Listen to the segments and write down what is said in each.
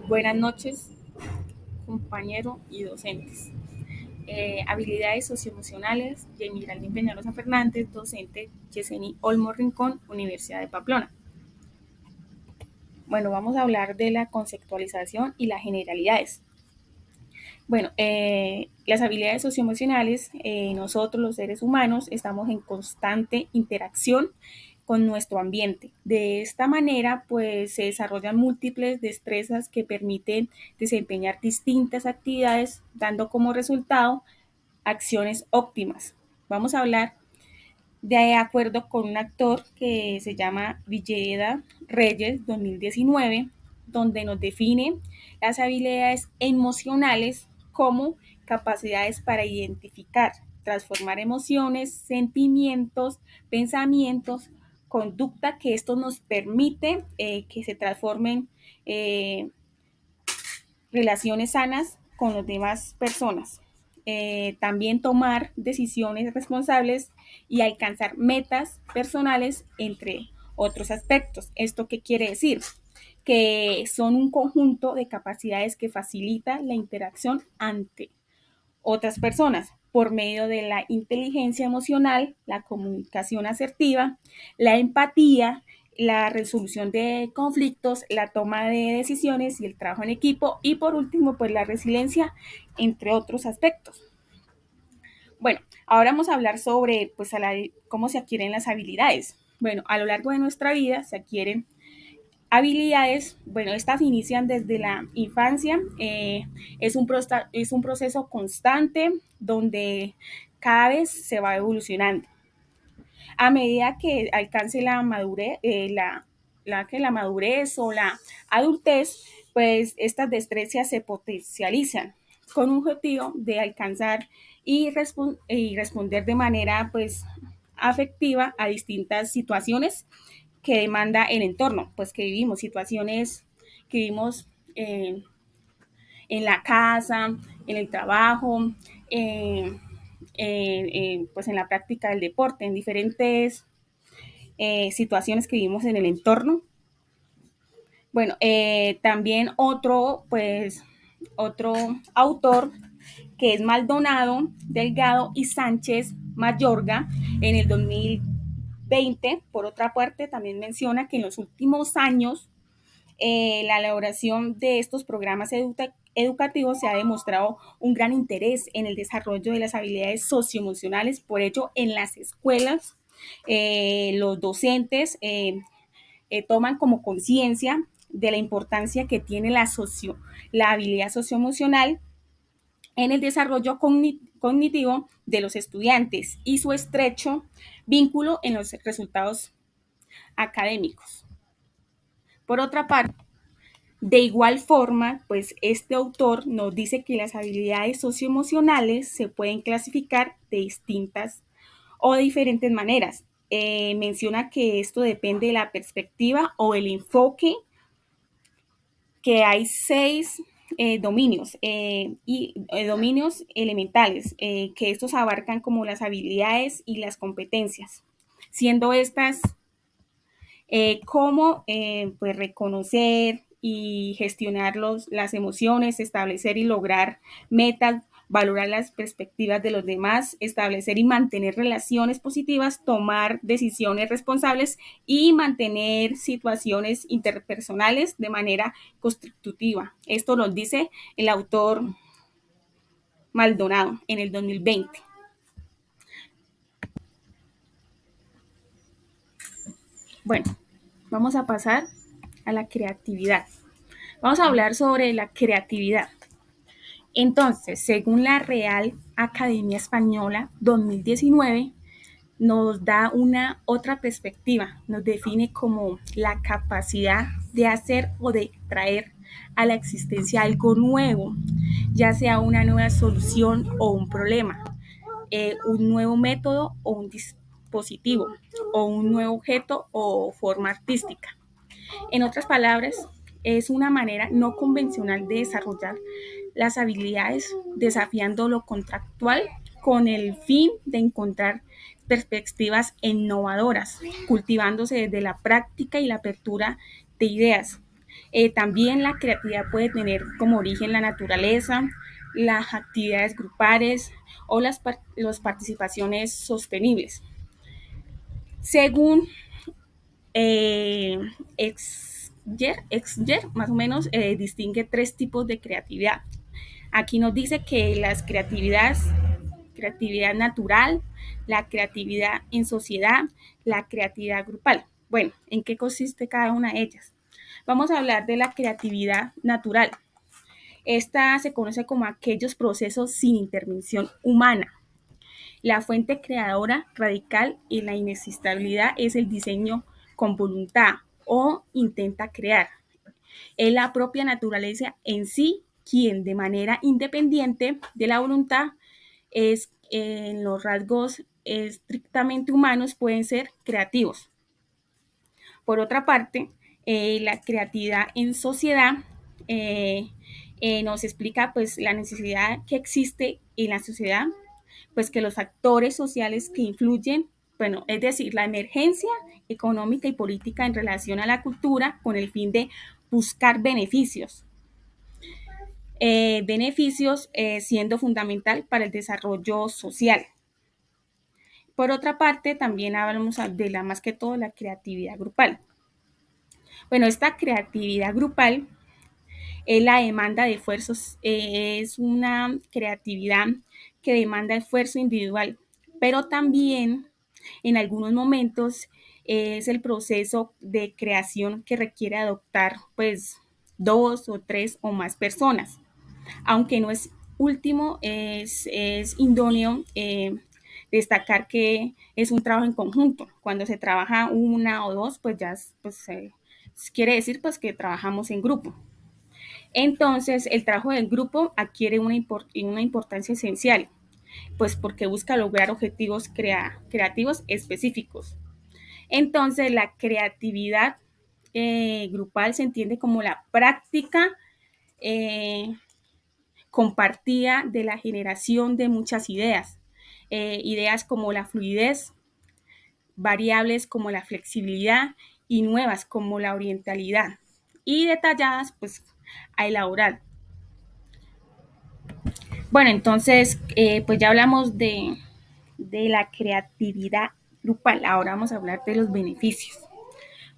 Buenas noches, compañero y docentes. Habilidades socioemocionales, Jenny Geraldine Peñalosa Fernández, docente Yeseni Olmo Rincón, Universidad de Pamplona. Bueno, vamos a hablar de la conceptualización y las generalidades. Bueno, las habilidades socioemocionales, nosotros los seres humanos estamos en constante interacción con nuestro ambiente. De esta manera, pues se desarrollan múltiples destrezas que permiten desempeñar distintas actividades, dando como resultado acciones óptimas. Vamos a hablar de acuerdo con un actor que se llama Villeda Reyes 2019, donde nos define las habilidades emocionales como capacidades para identificar, transformar emociones, sentimientos, pensamientos, conducta, que esto nos permite que se transformen relaciones sanas con las demás personas. También tomar decisiones responsables y alcanzar metas personales, entre otros aspectos. ¿Esto qué quiere decir? Que son un conjunto de capacidades que facilita la interacción ante otras personas por medio de la inteligencia emocional, la comunicación asertiva, la empatía, la resolución de conflictos, la toma de decisiones y el trabajo en equipo y por último pues la resiliencia, entre otros aspectos. Bueno, ahora vamos a hablar sobre pues cómo se adquieren las habilidades. Bueno, a lo largo de nuestra vida se adquieren habilidades. Bueno, estas inician desde la infancia. Es un proceso constante donde cada vez se va evolucionando. A medida que alcance la madurez, la madurez o la adultez, pues estas destrezas se potencializan con un objetivo de alcanzar y responder de manera pues afectiva a distintas situaciones que demanda el entorno, pues que vivimos, situaciones que vivimos en la casa, en el trabajo, pues en la práctica del deporte, en diferentes situaciones que vivimos en el entorno. Bueno, también otro autor que es Maldonado, Delgado y Sánchez Mayorga, en el 2020, por otra parte, también menciona que en los últimos años la elaboración de estos programas educativos se ha demostrado un gran interés en el desarrollo de las habilidades socioemocionales. Por ello, en las escuelas, los docentes toman como conciencia de la importancia que tiene la habilidad socioemocional en el desarrollo cognitivo de los estudiantes y su estrecho vínculo en los resultados académicos. Por otra parte, de igual forma, pues este autor nos dice que las habilidades socioemocionales se pueden clasificar de distintas o de diferentes maneras. Menciona que esto depende de la perspectiva o el enfoque, que hay 6 dominios dominios elementales, que estos abarcan como las habilidades y las competencias, siendo estas cómo pues reconocer y gestionar las emociones, establecer y lograr metas, valorar las perspectivas de los demás, establecer y mantener relaciones positivas, tomar decisiones responsables y mantener situaciones interpersonales de manera constructiva. Esto nos dice el autor Maldonado en el 2020. Bueno, vamos a pasar a la creatividad. Vamos a hablar sobre la creatividad. Entonces, según la Real Academia Española 2019, nos da una otra perspectiva, nos define como la capacidad de hacer o de traer a la existencia algo nuevo, ya sea una nueva solución o un problema, un nuevo método o un dispositivo, o un nuevo objeto o forma artística. En otras palabras, es una manera no convencional de desarrollar las habilidades, desafiando lo contractual con el fin de encontrar perspectivas innovadoras, cultivándose desde la práctica y la apertura de ideas. También la creatividad puede tener como origen la naturaleza, las actividades grupales o las participaciones sostenibles. Según eh, Exger, más o menos, distingue tres tipos de creatividad. Aquí nos dice que las creatividad natural, la creatividad en sociedad, la creatividad grupal. Bueno, ¿en qué consiste cada una de ellas? Vamos a hablar de la creatividad natural. Esta se conoce como aquellos procesos sin intervención humana. La fuente creadora radical y la inexistabilidad es el diseño con voluntad o intenta crear. Es la propia naturaleza en sí quien de manera independiente de la voluntad es en los rasgos estrictamente humanos pueden ser creativos. Por otra parte, la creatividad en sociedad nos explica pues la necesidad que existe en la sociedad, pues que los factores sociales que influyen, bueno, es decir, la emergencia económica y política en relación a la cultura con el fin de buscar beneficios. Siendo fundamental para el desarrollo social. Por otra parte, también hablamos de la más que todo la creatividad grupal. Bueno, esta creatividad grupal es la demanda de esfuerzos, es una creatividad que demanda esfuerzo individual, pero también en algunos momentos es el proceso de creación que requiere adoptar pues dos o tres o más personas, aunque no es último, es idóneo destacar que es un trabajo en conjunto. Cuando se trabaja una o dos, pues ya pues, quiere decir pues que trabajamos en grupo. Entonces, el trabajo en grupo adquiere una importancia esencial, pues porque busca lograr objetivos creativos específicos. Entonces, la creatividad grupal se entiende como la práctica compartida de la generación de muchas ideas, ideas como la fluidez, variables como la flexibilidad y nuevas como la orientalidad y detalladas pues a elaborar. Bueno, entonces pues ya hablamos de la creatividad grupal, ahora vamos a hablar de los beneficios.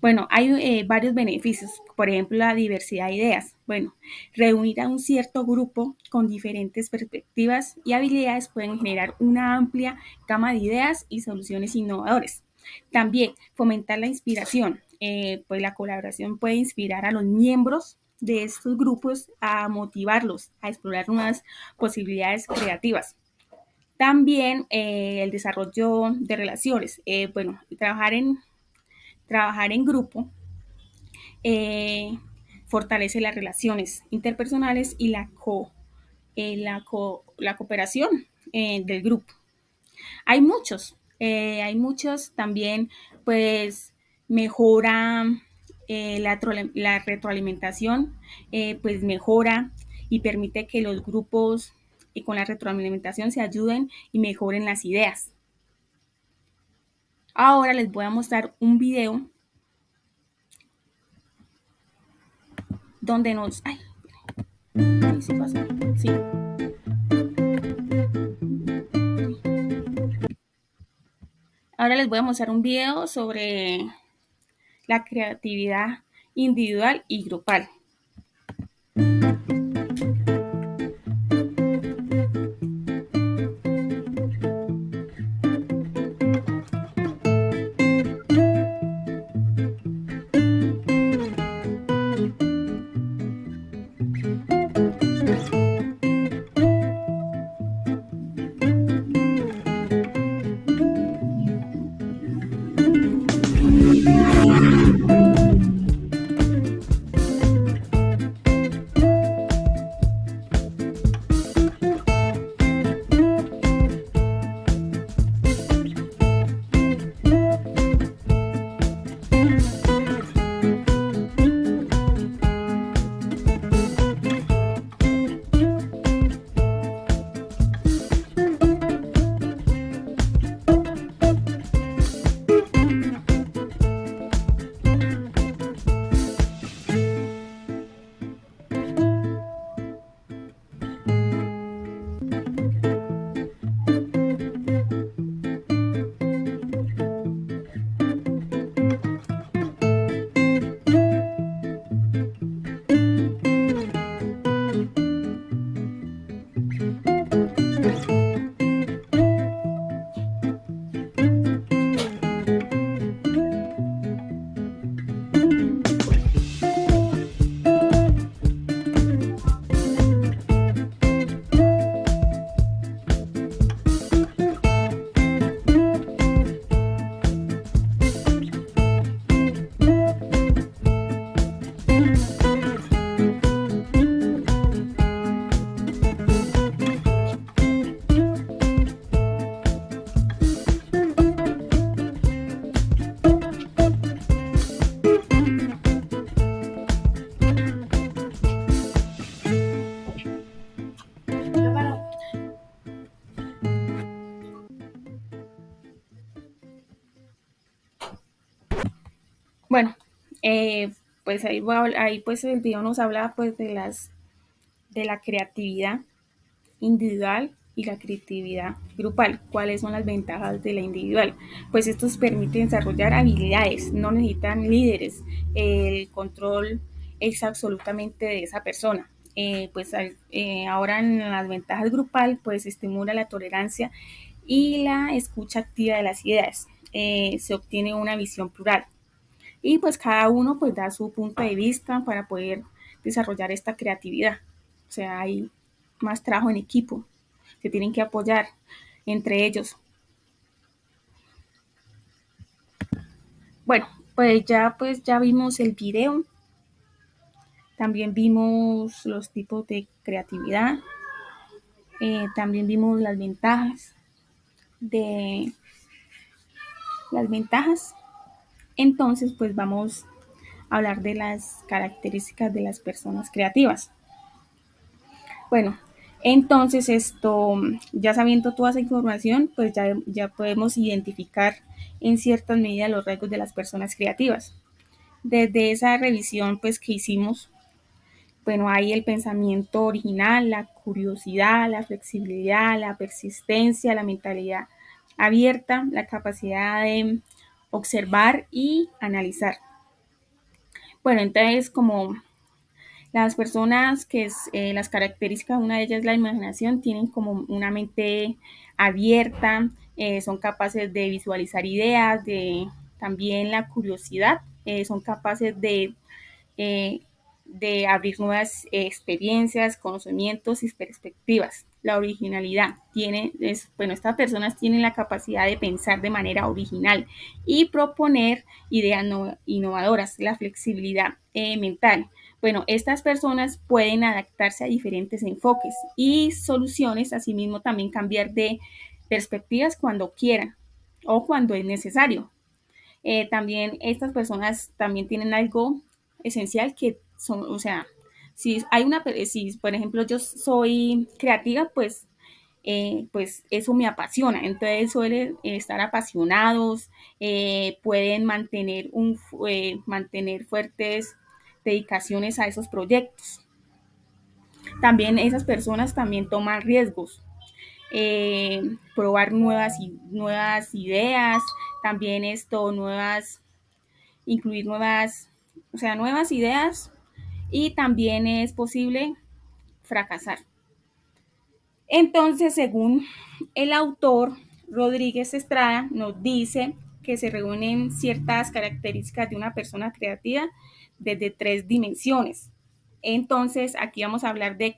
Bueno, hay varios beneficios, por ejemplo, la diversidad de ideas. Bueno, reunir a un cierto grupo con diferentes perspectivas y habilidades pueden generar una amplia gama de ideas y soluciones innovadoras. También fomentar la inspiración, pues la colaboración puede inspirar a los miembros de estos grupos a motivarlos a explorar nuevas posibilidades creativas. También el desarrollo de relaciones. Bueno, trabajar en grupo fortalece las relaciones interpersonales y la cooperación del grupo. Hay muchos también, pues mejora la retroalimentación, pues mejora y permite que los grupos con la retroalimentación se ayuden y mejoren las ideas. Ahora les voy a mostrar un video donde nos... Ay, sí pasó. Sí. Ahora les voy a mostrar un video sobre la creatividad individual y grupal. Eh, pues ahí pues el video nos habla pues de la creatividad individual y la creatividad grupal. ¿Cuáles son las ventajas de la individual? Pues estos permiten desarrollar habilidades, no necesitan líderes, el control es absolutamente de esa persona. Ahora en las ventajas grupal pues estimula la tolerancia y la escucha activa de las ideas. Se obtiene una visión plural y pues cada uno pues da su punto de vista para poder desarrollar esta creatividad. O sea, hay más trabajo en equipo, se tienen que apoyar entre ellos. Bueno, pues ya vimos el video, también vimos los tipos de creatividad, también vimos de las ventajas. Entonces, pues vamos a hablar de las características de las personas creativas. Bueno, entonces ya sabiendo toda esa información, pues ya podemos identificar en ciertas medidas los rasgos de las personas creativas. Desde esa revisión pues que hicimos, bueno, hay el pensamiento original, la curiosidad, la flexibilidad, la persistencia, la mentalidad abierta, la capacidad de observar y analizar. Bueno, entonces como las personas las características, una de ellas es la imaginación, tienen como una mente abierta, son capaces de visualizar ideas, también la curiosidad, son capaces eh, de abrir nuevas experiencias, conocimientos y perspectivas. La originalidad estas personas tienen la capacidad de pensar de manera original y proponer ideas innovadoras. La flexibilidad mental. Bueno, estas personas pueden adaptarse a diferentes enfoques y soluciones, asimismo también cambiar de perspectivas cuando quieran o cuando es necesario. También estas personas también tienen algo esencial que son, o sea, si por ejemplo yo soy creativa, pues eso me apasiona. Entonces suelen estar apasionados, pueden mantener fuertes dedicaciones a esos proyectos. También esas personas también toman riesgos, probar nuevas ideas, también incluir nuevas ideas y también es posible fracasar. Entonces, según el autor Rodríguez Estrada, nos dice que se reúnen ciertas características de una persona creativa desde 3 dimensiones. Entonces, aquí vamos a hablar de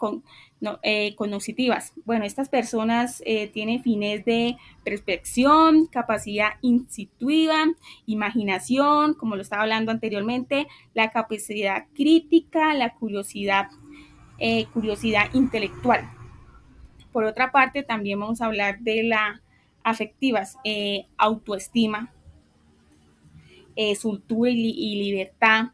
cognitivas. Bueno, estas personas tienen fines de percepción, capacidad intuitiva, imaginación, como lo estaba hablando anteriormente, la capacidad crítica, la curiosidad intelectual. Por otra parte, también vamos a hablar de las afectivas, autoestima, soltura y libertad,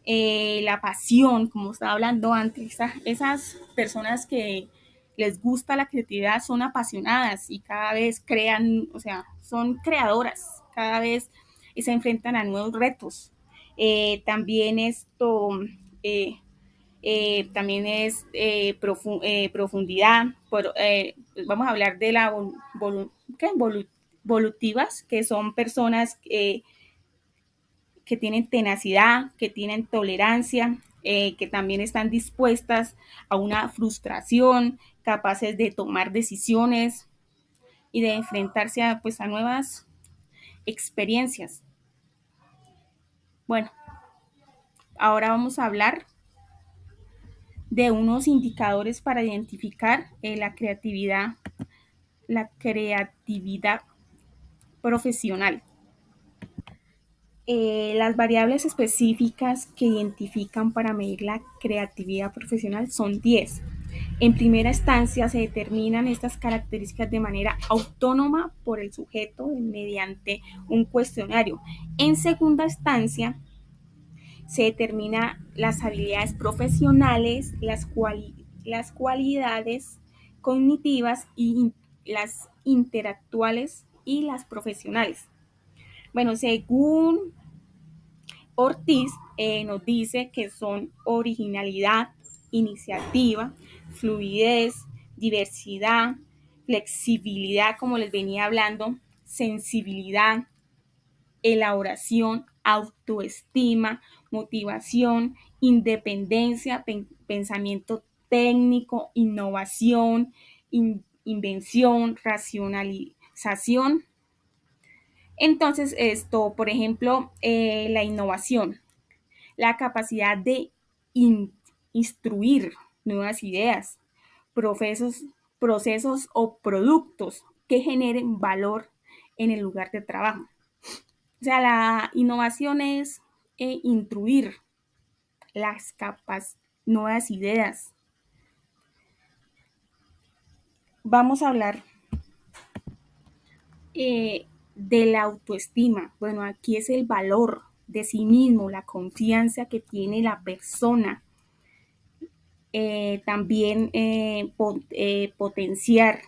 la pasión, como estaba hablando antes. Esas personas que les gusta la creatividad son apasionadas y cada vez crean, o sea, son creadoras, cada vez se enfrentan a nuevos retos. También eh, también es profundidad. Vamos a hablar de la volutivas, que son personas que tienen tenacidad, que tienen tolerancia, que también están dispuestas a una frustración, capaces de tomar decisiones y de enfrentarse a nuevas experiencias. Bueno, ahora vamos a hablar de unos indicadores para identificar la creatividad profesional. Las variables específicas que identifican para medir la creatividad profesional son 10. En primera instancia se determinan estas características de manera autónoma por el sujeto mediante un cuestionario. En segunda instancia se determinan las habilidades profesionales, las cualidades cognitivas y las intelectuales y las profesionales. Bueno, según Ortiz nos dice que son originalidad, iniciativa, fluidez, diversidad, flexibilidad, como les venía hablando, sensibilidad, elaboración, autoestima, motivación, independencia, pensamiento técnico, innovación, invención, racionalización. Entonces, esto, por ejemplo, la innovación, la capacidad de instruir nuevas ideas, procesos, procesos o productos que generen valor en el lugar de trabajo. O sea, la innovación es instruir las nuevas ideas. Vamos a hablar de la autoestima. Bueno, aquí es el valor de sí mismo, la confianza que tiene la persona. También potenciar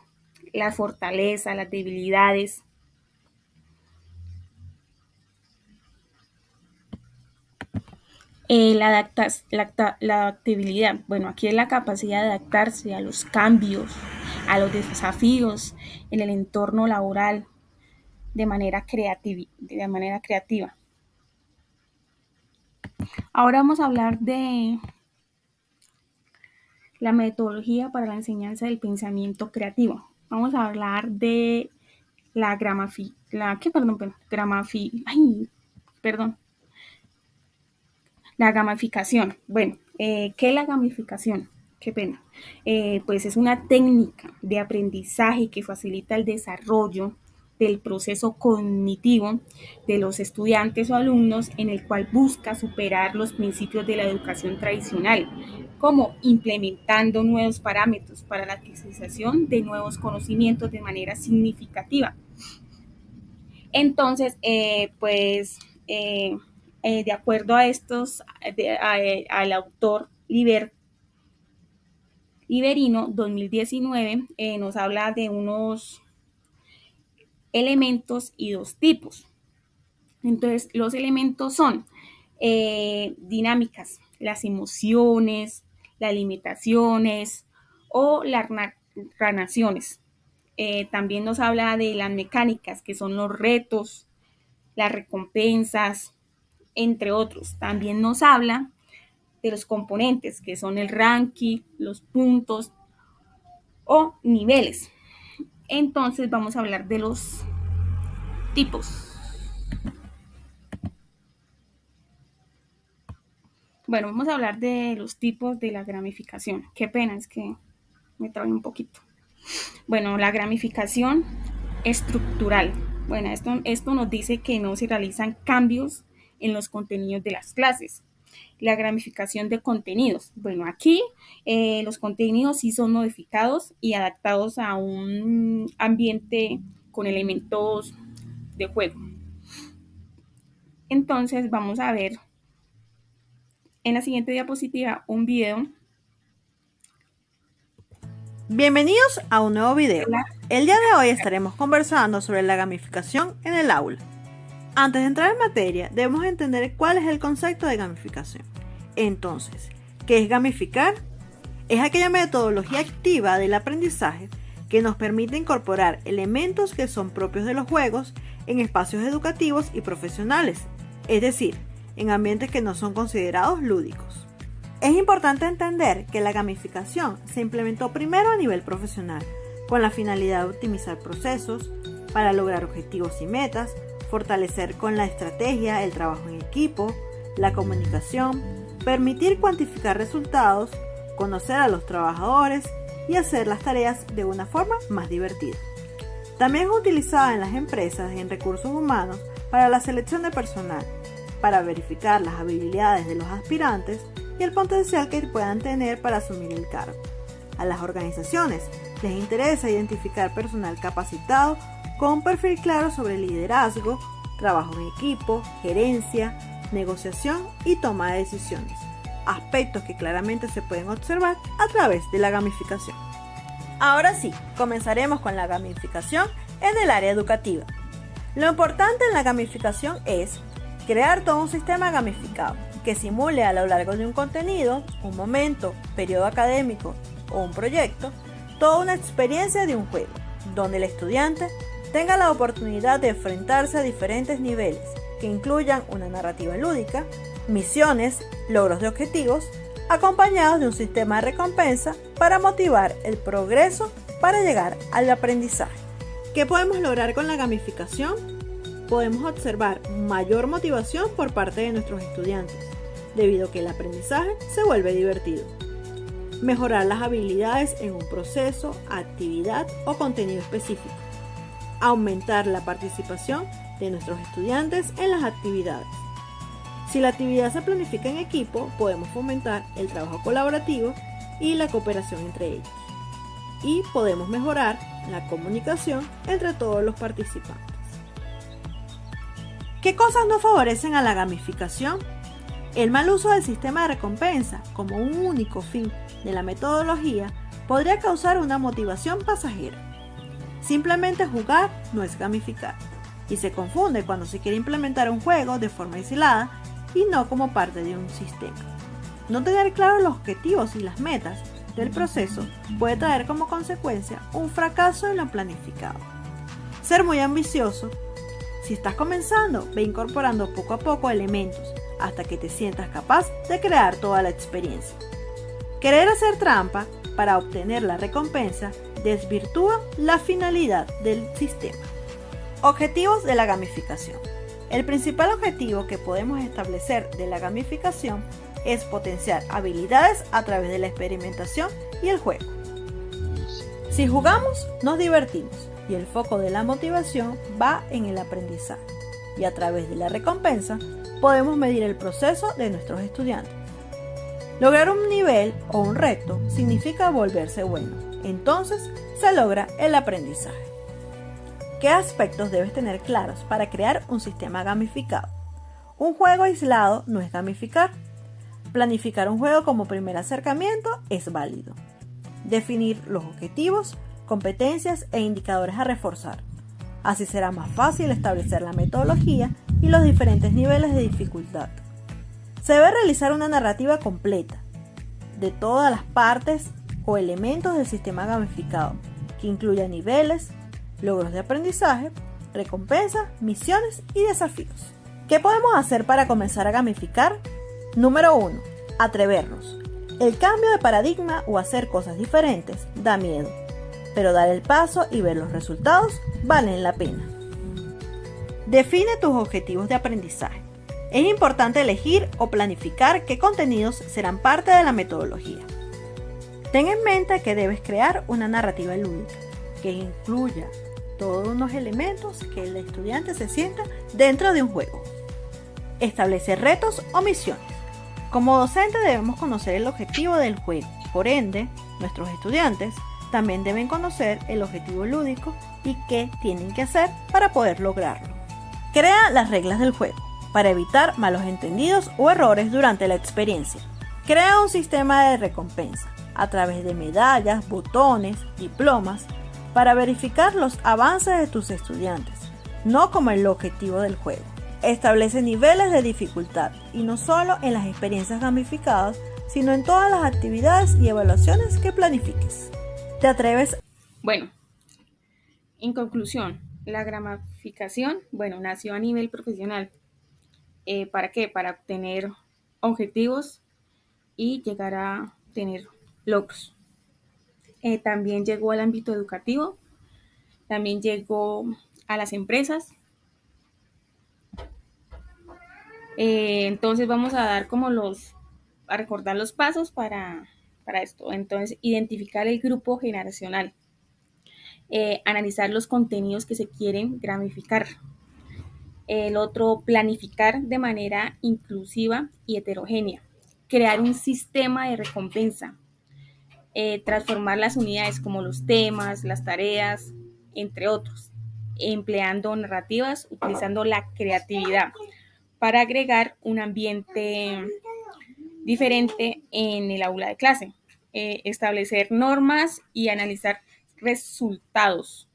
la fortaleza, las debilidades. La adaptabilidad, bueno, aquí es la capacidad de adaptarse a los cambios, a los desafíos en el entorno laboral de manera creativa. Ahora vamos a hablar de la metodología para la enseñanza del pensamiento creativo. Vamos a hablar de la la gamificación. Bueno, ¿qué es la gamificación? Qué pena. Pues es una técnica de aprendizaje que facilita el desarrollo del proceso cognitivo de los estudiantes o alumnos, en el cual busca superar los principios de la educación tradicional, como implementando nuevos parámetros para la adquisición de nuevos conocimientos de manera significativa. Entonces, de acuerdo a estos, al autor Liberino 2019, nos habla de unos elementos y dos tipos. Entonces, los elementos son dinámicas, las emociones, las limitaciones o las narraciones. También nos habla de las mecánicas, que son los retos, las recompensas, entre otros. También nos habla de los componentes, que son el ranking, los puntos o niveles. Entonces vamos a hablar de los tipos. Bueno, vamos a hablar de los tipos de la gamificación. Qué pena, es que me trabé un poquito. Bueno, la gamificación estructural. Bueno, esto nos dice que no se realizan cambios en los contenidos de las clases. La gamificación de contenidos. Bueno, aquí los contenidos sí son modificados y adaptados a un ambiente con elementos de juego. Entonces vamos a ver en la siguiente diapositiva un video. Bienvenidos a un nuevo video. El día de hoy estaremos conversando sobre la gamificación en el aula. Antes de entrar en materia, debemos entender cuál es el concepto de gamificación. Entonces, ¿qué es gamificar? Es aquella metodología activa del aprendizaje que nos permite incorporar elementos que son propios de los juegos en espacios educativos y profesionales, es decir, en ambientes que no son considerados lúdicos. Es importante entender que la gamificación se implementó primero a nivel profesional, con la finalidad de optimizar procesos, para lograr objetivos y metas, fortalecer con la estrategia el trabajo en equipo, la comunicación, permitir cuantificar resultados, conocer a los trabajadores y hacer las tareas de una forma más divertida. También es utilizada en las empresas y en recursos humanos para la selección de personal, para verificar las habilidades de los aspirantes y el potencial que puedan tener para asumir el cargo. A las organizaciones les interesa identificar personal capacitado con un perfil claro sobre liderazgo, trabajo en equipo, gerencia, negociación y toma de decisiones, aspectos que claramente se pueden observar a través de la gamificación. Ahora sí, comenzaremos con la gamificación en el área educativa. Lo importante en la gamificación es Crear todo un sistema gamificado que simule a lo largo de un contenido, un momento, periodo académico o un proyecto, toda una experiencia de un juego, donde el estudiante tenga la oportunidad de enfrentarse a diferentes niveles que incluyan una narrativa lúdica, misiones, logros de objetivos, acompañados de un sistema de recompensa para motivar el progreso para llegar al aprendizaje. ¿Qué podemos lograr con la gamificación? Podemos observar mayor motivación por parte de nuestros estudiantes, debido a que el aprendizaje se vuelve divertido. Mejorar las habilidades en un proceso, actividad o contenido específico. Aumentar la participación de nuestros estudiantes en las actividades. Si la actividad se planifica en equipo, podemos fomentar el trabajo colaborativo y la cooperación entre ellos. Y podemos mejorar la comunicación entre todos los participantes. ¿Qué cosas no favorecen a la gamificación? El mal uso del sistema de recompensa como un único fin de la metodología podría causar una motivación pasajera. Simplemente jugar no es gamificar, y se confunde cuando se quiere implementar un juego de forma aislada y no como parte de un sistema. No tener claros los objetivos y las metas del proceso puede traer como consecuencia un fracaso en lo planificado. Ser muy ambicioso. Si estás comenzando, ve incorporando poco a poco elementos hasta que te sientas capaz de crear toda la experiencia. Querer hacer trampa para obtener la recompensa desvirtúa la finalidad del sistema. Objetivos de la gamificación. El principal objetivo que podemos establecer de la gamificación es potenciar habilidades a través de la experimentación y el juego. Si jugamos, nos divertimos y el foco de la motivación va en el aprendizaje, y a través de la recompensa podemos medir el proceso de nuestros estudiantes. Lograr un nivel o un reto significa volverse bueno, entonces se logra el aprendizaje. ¿Qué aspectos debes tener claros para crear un sistema gamificado? Un juego aislado no es gamificar. Planificar un juego como primer acercamiento es válido. Definir los objetivos, competencias e indicadores a reforzar. Así será más fácil establecer la metodología y los diferentes niveles de dificultad. Se debe realizar una narrativa completa de todas las partes o elementos del sistema gamificado, que incluya niveles, logros de aprendizaje, recompensas, misiones y desafíos. ¿Qué podemos hacer para comenzar a gamificar? Número 1. Atrevernos. El cambio de paradigma o hacer cosas diferentes da miedo, pero dar el paso y ver los resultados valen la pena. Define tus objetivos de aprendizaje. Es importante elegir o planificar qué contenidos serán parte de la metodología. Ten en mente que debes crear una narrativa lúdica que incluya todos unos elementos que el estudiante se sienta dentro de un juego. Establecer retos o misiones. Como docente debemos conocer el objetivo del juego. Por ende, nuestros estudiantes también deben conocer el objetivo lúdico y qué tienen que hacer para poder lograrlo. Crea las reglas del juego para evitar malos entendidos o errores durante la experiencia. Crea un sistema de recompensa a través de medallas, botones, diplomas para verificar los avances de tus estudiantes, no como el objetivo del juego. Establece niveles de dificultad y no solo en las experiencias gamificadas, sino en todas las actividades y evaluaciones que planifiques. ¿Te atreves? Bueno, en conclusión, la gamificación, nació a nivel profesional. ¿Para qué? Para obtener objetivos y llegar a tener logros. También llegó al ámbito educativo, también llegó a las empresas. Entonces vamos a dar a recordar los pasos para esto. Entonces, identificar el grupo generacional, analizar los contenidos que se quieren gamificar. El otro, planificar de manera inclusiva y heterogénea, crear un sistema de recompensa, transformar las unidades como los temas, las tareas, entre otros, empleando narrativas, utilizando la creatividad para agregar un ambiente diferente en el aula de clase, establecer normas y analizar resultados.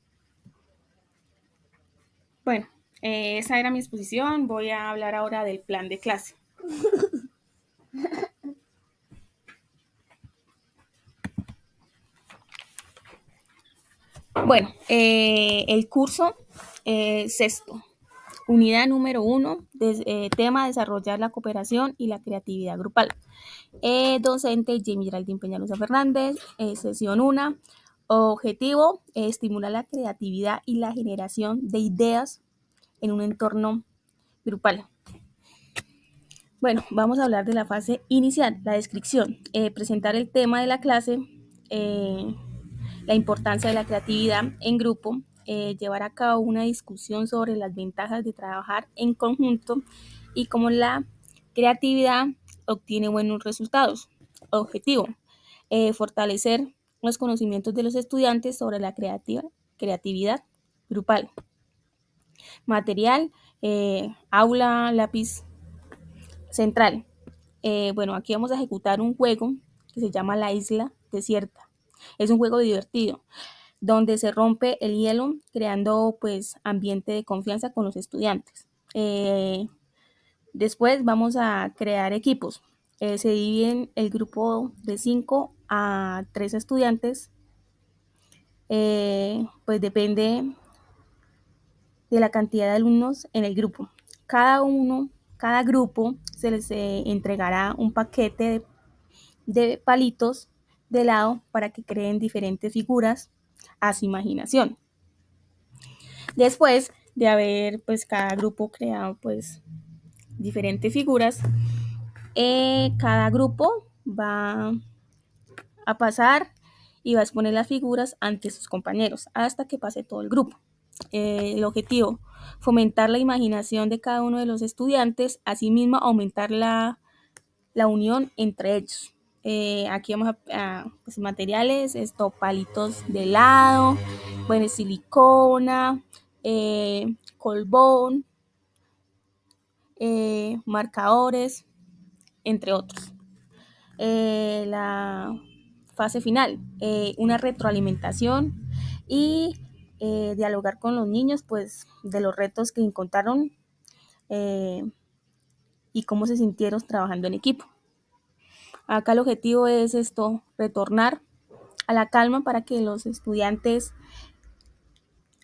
Bueno, Esa era mi exposición. Voy a hablar ahora del plan de clase. Bueno, el curso sexto, unidad número 1, tema desarrollar la cooperación y la creatividad grupal. Docente Jamie Geraldine Peñalosa Fernández, sesión 1, objetivo, estimular la creatividad y la generación de ideas en un entorno grupal. Bueno, vamos a hablar de la fase inicial, la descripción, presentar el tema de la clase, la importancia de la creatividad en grupo, llevar a cabo una discusión sobre las ventajas de trabajar en conjunto y cómo la creatividad obtiene buenos resultados. Objetivo, fortalecer los conocimientos de los estudiantes sobre la creatividad grupal. Material, aula, lápiz central. Bueno, aquí vamos a ejecutar un juego que se llama La Isla Desierta. Es un juego divertido donde se rompe el hielo creando pues ambiente de confianza con los estudiantes. Después vamos a crear equipos. Se dividen el grupo de 5 a 3 estudiantes. Pues depende de la cantidad de alumnos en el grupo. Cada grupo se les entregará un paquete de palitos de helado para que creen diferentes figuras a su imaginación. Después de haber pues cada grupo creado pues diferentes figuras, cada grupo va a pasar y va a exponer las figuras ante sus compañeros hasta que pase todo el grupo. El objetivo, fomentar la imaginación de cada uno de los estudiantes, asimismo aumentar la unión entre ellos. Aquí vamos a pues, materiales, palitos de helado, bueno, silicona, colbón, marcadores, entre otros. La fase final, una retroalimentación y dialogar con los niños pues de los retos que encontraron y cómo se sintieron trabajando en equipo. Acá el objetivo es retornar a la calma para que los estudiantes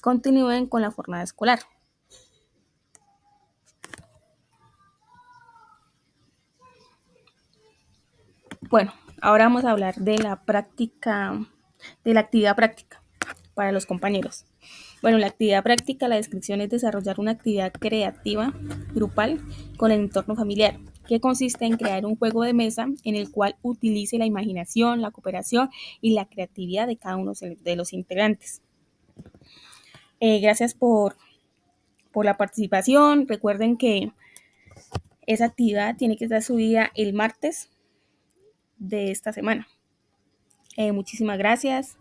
continúen con la jornada escolar. Bueno, ahora vamos a hablar de la actividad práctica para los compañeros. Bueno, la actividad práctica, la descripción es desarrollar una actividad creativa grupal con el entorno familiar, que consiste en crear un juego de mesa en el cual utilice la imaginación, la cooperación y la creatividad de cada uno de los integrantes. Gracias por la participación. Recuerden que esa actividad tiene que estar subida el martes de esta semana. Muchísimas gracias.